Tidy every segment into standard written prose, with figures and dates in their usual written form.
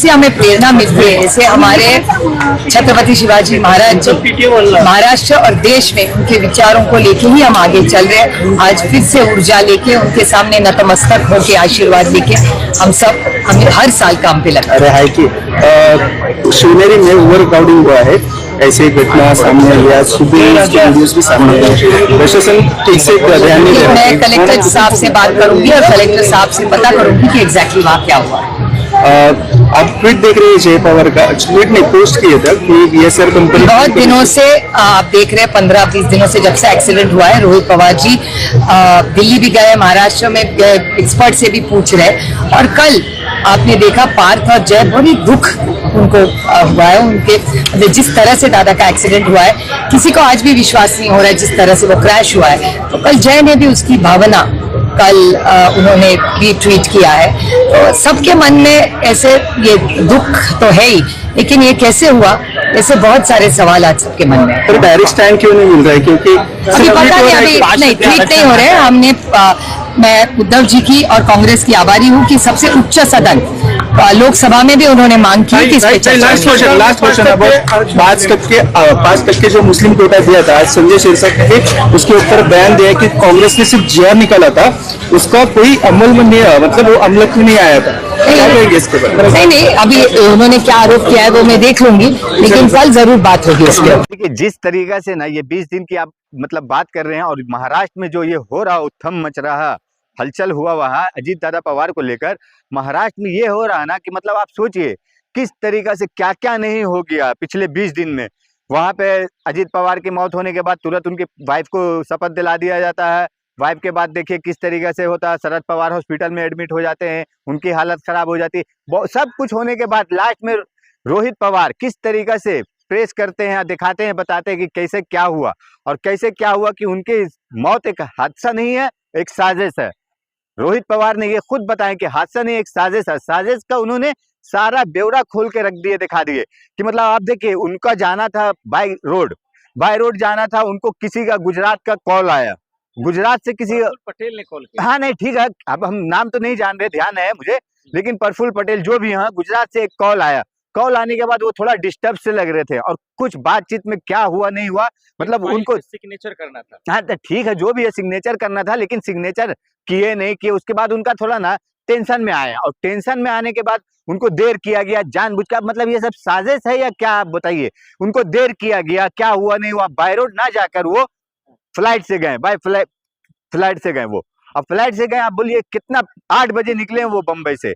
जिससे हमें प्रेरणा मिलती है। जैसे हमारे छत्रपति शिवाजी महाराज महाराष्ट्र और देश में उनके विचारों को लेके ही हम आगे चल रहे हैं। आज फिर से ऊर्जा लेके उनके सामने नतमस्तक होके आशीर्वाद लेके हमें हर साल काम पे लगा। अरे आहे की शिवनेरी में ओव्हर क्राउडिंग हुआ है, ऐसी घटना सामने आई आज सुबह, वीडियोस भी सामने आए। प्रशासन ठीक से ध्यान नहीं दे रहा। मैं कलेक्टर साहब से बात करूंगी और कलेक्टर साहब से पता करूंगी कि एग्जैक्टली वहाँ क्या हुआ। आप ट्वीट देख रहे हैं जय पवार का, ट्वीट ने पोस्ट किया था कि ये सर कंपनी बहुत दिनों से आप देख रहे हैं, 15-20 दिनों से जब से एक्सीडेंट हुआ है, रोहित पवार जी दिल्ली भी गए, महाराष्ट्र में एक्सपर्ट से भी पूछ रहे। और कल आपने देखा पार्थ और जय, बड़ी दुख उनको हुआ है। उनके जिस तरह से दादा का एक्सीडेंट हुआ है, किसी को आज भी विश्वास नहीं हो रहा है जिस तरह से वो क्रैश हुआ है। तो कल जय ने भी उसकी भावना कल उन्होंने भी ट्वीट किया है। तो सबके मन में ऐसे ये दुख तो है ही, लेकिन ये कैसे हुआ, ऐसे बहुत सारे सवाल आज सबके मन में। पर डायरेक्ट स्टैंड क्यों नहीं मिल रहा है? क्योंकि अभी पता नहीं, अभी नहीं ट्वीट नहीं हो रहे हैं। हमने मैं उद्धव जी की और कांग्रेस की आभारी हूँ कि सबसे उच्च सदन लोकसभा में भी उन्होंने मांग की कि इस पे चर्चा हो। लास्ट क्वेश्चन अब 5% जो मुस्लिम कोटा दिया था, संजय सिरसाट ने उसके ऊपर बयान दिया कि कांग्रेस ने सिर्फ जीआर निकाला था, उसका कोई अमल में नहीं, मतलब वो अमलक में नहीं आया था। क्या कहेंगे इसके बारे में? नहीं, अभी उन्होंने क्या आरोप किया है वो मैं देख लूंगी, लेकिन कल जरूर बात होगी इसके। देखिए, जिस तरीके से ना ये 20 दिन की आप मतलब बात कर रहे हैं, और महाराष्ट्र में जो ये हो रहा, उत्थम मच रहा, हलचल हुआ वहां अजीत दादा पवार को लेकर, महाराष्ट्र में ये हो रहा ना कि मतलब आप सोचिए किस तरीके से क्या क्या नहीं हो गया पिछले 20 दिन में। वहां पे अजीत पवार की मौत होने के बाद तुरंत उनकी वाइफ को शपथ दिला दिया जाता है। वाइफ के बाद देखिए किस तरीके से होता है, शरद पवार हॉस्पिटल में एडमिट हो जाते हैं, उनकी हालत खराब हो जाती है। सब कुछ होने के बाद लास्ट में रोहित पवार किस तरीके से प्रेस करते हैं, दिखाते हैं, बताते हैं कि कैसे क्या हुआ, और कैसे क्या हुआ कि उनकी मौत एक हादसा नहीं है, एक साजिश है। रोहित पवार ने ये खुद बताया कि हादसा नहीं, एक साजिश है। साजिश का उन्होंने सारा ब्यौरा खोल के रख दिए, दिखा दिए कि मतलब आप देखिए, उनका जाना था बाय रोड जाना था, उनको किसी का गुजरात का कॉल आया, गुजरात से किसी पटेल ने कॉल किया। हाँ नहीं ठीक है, अब हम नाम तो नहीं जान रहे, ध्यान है मुझे, लेकिन प्रफुल्ल पटेल जो भी हैं, गुजरात से एक कॉल आया। कॉल आने के बाद वो थोड़ा डिस्टर्ब से लग रहे थे, और कुछ बातचीत में क्या हुआ नहीं हुआ, मतलब उनको सिग्नेचर करना था। हाँ तो ठीक है, जो भी है सिग्नेचर करना था, लेकिन सिग्नेचर किए नहीं किए, उसके बाद उनका थोड़ा ना टेंशन में आया, और टेंशन में आने के बाद उनको देर किया गया जानबूझकर। मतलब ये सब साजिश है या क्या, आप बताइए। उनको देर किया गया, क्या हुआ नहीं हुआ, बाय रोड ना जाकर वो फ्लाइट से गए, फ्लाइट से गए वो। अब फ्लाइट से गए, आप बोलिए कितना, 8 बजे निकले वो मुंबई से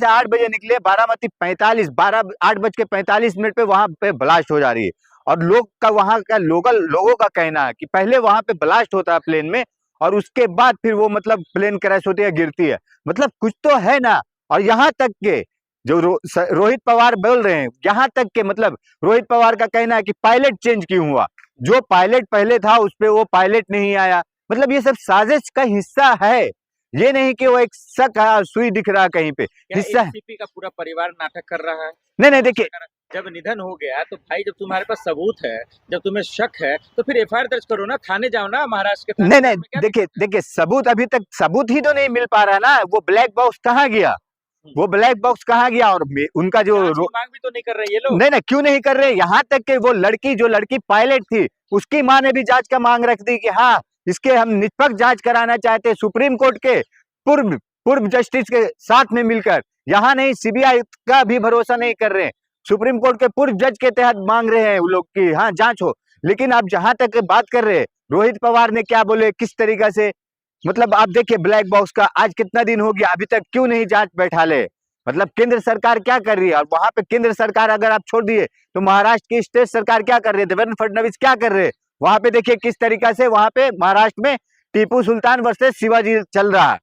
8 बजे निकले, बारामती 8:45 पे वहां पे ब्लास्ट हो जा रही है। और लोग का, वहां का लोगों का कहना है कि पहले वहां पे ब्लास्ट होता है प्लेन में, और उसके बाद फिर वो मतलब प्लेन क्रैश होती है, गिरती है। मतलब कुछ तो है ना। और यहाँ तक के जो रोहित पवार बोल रहे हैं, यहाँ तक के मतलब रोहित पवार का कहना है कि पायलट चेंज क्यों हुआ, जो पायलट पहले था उस पे वो पायलट नहीं आया। मतलब ये सब साजिश का हिस्सा है, ये नहीं कि वो एक शक है, सुई दिख रहा कहीं पे, हिस्सा है। एसीपी का पूरा परिवार नाटक कर रहा है। नहीं देखिए, जब निधन हो गया तो भाई, जब तुम्हारे पास सबूत है, जब तुम्हें शक है, तो फिर एफआईआर दर्ज करो ना, थाने जाओ ना, महाराष्ट्र के थाने। नहीं देखिए सबूत, अभी तक सबूत ही तो नहीं मिल पा रहा ना। वो ब्लैक बॉक्स कहाँ गया, और उनका जो मांग भी तो नहीं कर रहे ये लोग। नहीं क्यों नहीं कर रहे। यहाँ तक कि वो लड़की पायलट थी, उसकी माँ ने भी जांच का मांग रख दी कि हाँ, इसके हम निष्पक्ष जांच कराना चाहते हैं, सुप्रीम कोर्ट के पूर्व जस्टिस के साथ में मिलकर। यहाँ नहीं, सीबीआई का भी भरोसा नहीं कर रहे हैं, सुप्रीम कोर्ट के पूर्व जज के तहत मांग रहे हैं वो लोग की हाँ जांच हो। लेकिन आप जहां तक बात कर रहे हैं, रोहित पवार ने क्या बोले, किस तरीका से, मतलब आप देखिए ब्लैक बॉक्स का आज कितना दिन हो गया, अभी तक क्यों नहीं जांच बैठा ले। मतलब केंद्र सरकार क्या कर रही है, और वहां पे केंद्र सरकार अगर आप छोड़ दिए तो महाराष्ट्र की स्टेट सरकार क्या कर रही है, देवेंद्र फडणवीस क्या कर रहे हैं। वहां पे देखिए किस तरीका से वहां पे महाराष्ट्र में टीपू सुल्तान वर्सेस शिवाजी चल रहा है।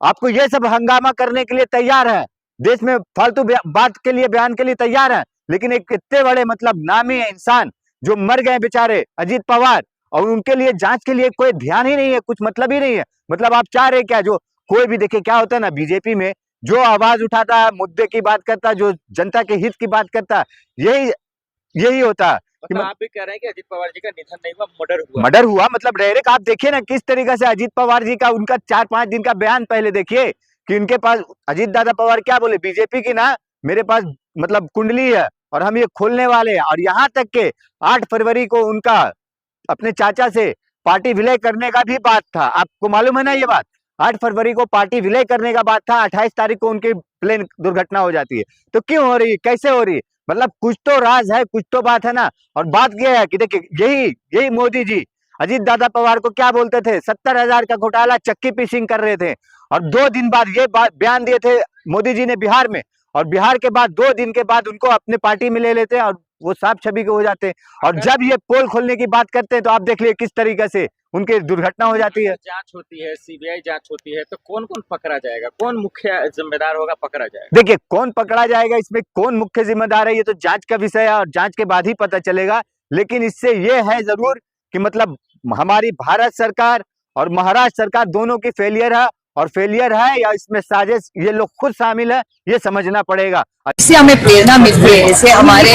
आपको ये सब हंगामा करने के लिए तैयार है, देश में फालतू बात के लिए, बयान के लिए तैयार है, लेकिन एक इतने बड़े मतलब नामी इंसान जो मर गए बेचारे अजीत पवार, और उनके लिए जांच के लिए कोई ध्यान ही नहीं है, कुछ मतलब ही नहीं है। मतलब आप चाह रहे क्या, जो कोई भी देखिए क्या होता है ना, बीजेपी में जो आवाज उठाता है, मुद्दे की बात करता है, जो जनता के हित की बात करता है, यही होता है। आप भी कह रहे हैं कि अजीत पवार जी का निधन नहीं हुआ, मर्डर हुआ। मतलब डायरेक्ट आप देखिए ना किस तरीके से अजीत पवार जी का, उनका 4-5 दिन का बयान पहले देखिए कि उनके पास अजीत दादा पवार क्या बोले, बीजेपी की ना मेरे पास मतलब कुंडली है और हम ये खोलने वाले हैं। और यहाँ तक के 8 फरवरी को उनका अपने चाचा से पार्टी विलय करने का भी बात था। आपको मालूम है ना ये बात? 8 फरवरी को पार्टी विलय करने का बात था, 28 तारीख को उनकी प्लेन दुर्घटना हो जाती है। तो क्यों हो रही है, कैसे हो रही है? मतलब कुछ तो राज है, कुछ तो बात है ना। और बात यह है कि देखिए यही मोदी जी अजीत दादा पवार को क्या बोलते थे, 70,000 का घोटाला चक्की पीसिंग कर रहे थे। और 2 दिन बाद ये बयान दिए थे मोदी जी ने बिहार में, और बिहार के बाद 2 दिन के बाद उनको अपने पार्टी में ले लेते हैं और वो साफ छवि के हो जाते हैं। और जब ये पोल खोलने की बात करते हैं तो आप देख लिए किस तरीके से उनकी दुर्घटना हो जाती है। जांच होती है, सीबीआई जांच होती है, तो कौन कौन पकड़ा जाएगा, कौन मुख्य जिम्मेदार होगा, पकड़ा जाएगा? देखिए कौन पकड़ा जाएगा, इसमें कौन मुख्य जिम्मेदार है, ये तो जांच का विषय है और जांच के बाद ही पता चलेगा। लेकिन इससे ये है जरूर कि मतलब हमारी भारत सरकार और महाराष्ट्र सरकार दोनों की फेलियर है, और फेलियर है या इसमें साजिश ये लोग खुद शामिल है, ये समझना पड़ेगा। इससे हमें प्रेरणा मिलती है। जैसे हमारे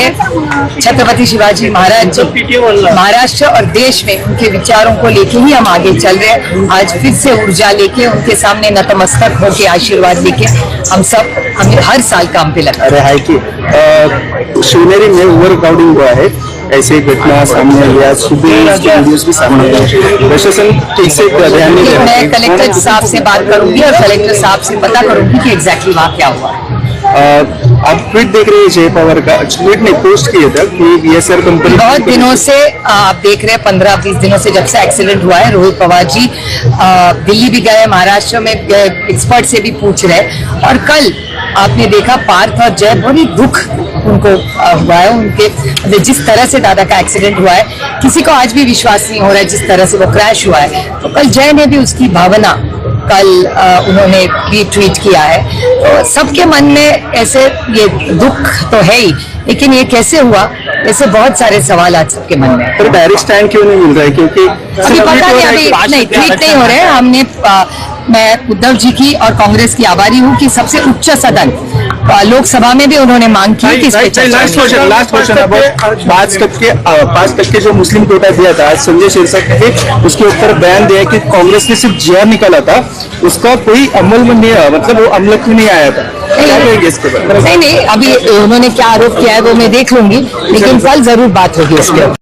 छत्रपति शिवाजी महाराज जी महाराष्ट्र और देश में उनके विचारों को लेके ही हम आगे चल रहे हैं। आज फिर से ऊर्जा लेके उनके सामने नतमस्तक होके आशीर्वाद लेके हमें हर साल काम पे लगता है। अरे हाय की शिवनेरी में ओवर क्राउडिंग हुआ है, ऐसी घटना सामने आई है, सुबह इसके वीडियोस भी सामने आए। प्रशासन ठीक से ध्यान नहीं दे रहा है। मैं कलेक्टर साहब से बात करूंगी और कलेक्टर साहब से पता करूंगी कि एग्जैक्टली वहाँ क्या हुआ। आप ट्वीट देख रहे हैं जय पवार का, ट्वीट ने पोस्ट किया था कि बीएसआर कंपनी बहुत दिनों से आप देख रहे हैं, 15-20 दिनों से जब से एक्सीडेंट हुआ है, रोहित पवार जी दिल्ली भी गए, महाराष्ट्र में एक्सपर्ट से भी पूछ रहे। और कल आपने देखा पार्थ और जय, बड़ी दुख उनको हुआ है। उनके जिस तरह से दादा का एक्सीडेंट हुआ है, किसी को आज भी विश्वास नहीं हो रहा है जिस तरह से वो क्रैश हुआ है। तो कल जय ने भी उसकी भावना कल उन्होंने भी ट्वीट किया है। तो सबके मन में ऐसे ये दुख तो है ही, लेकिन ये कैसे हुआ, ऐसे बहुत सारे सवाल आज सबके मन में। पर डायरेक्ट स्टैंड क्यों नहीं मिल रहा है? क्योंकि अभी पता नहीं, अभी नहीं ट्वीट नहीं हो रहे हैं। हमने मैं उद्धव जी की और कांग्रेस की आभारी हूँ कि सबसे उच्च सदन लोकसभा में भी उन्होंने मांग की कि इस पे चर्चा हो। लास्ट क्वेश्चन अब 5% जो मुस्लिम कोटा दिया था, आज संजय सिरसा ने उसके ऊपर बयान दिया कि कांग्रेस ने सिर्फ जीआर निकाला था, उसका कोई अमल में नहीं, मतलब वो अमलक में नहीं आया था। क्या कहेंगे इसके बारे में? नहीं, अभी उन्होंने क्या आरोप किया है वो मैं देख लूंगी, लेकिन कल जरूर बात होगी इसके ऊपर।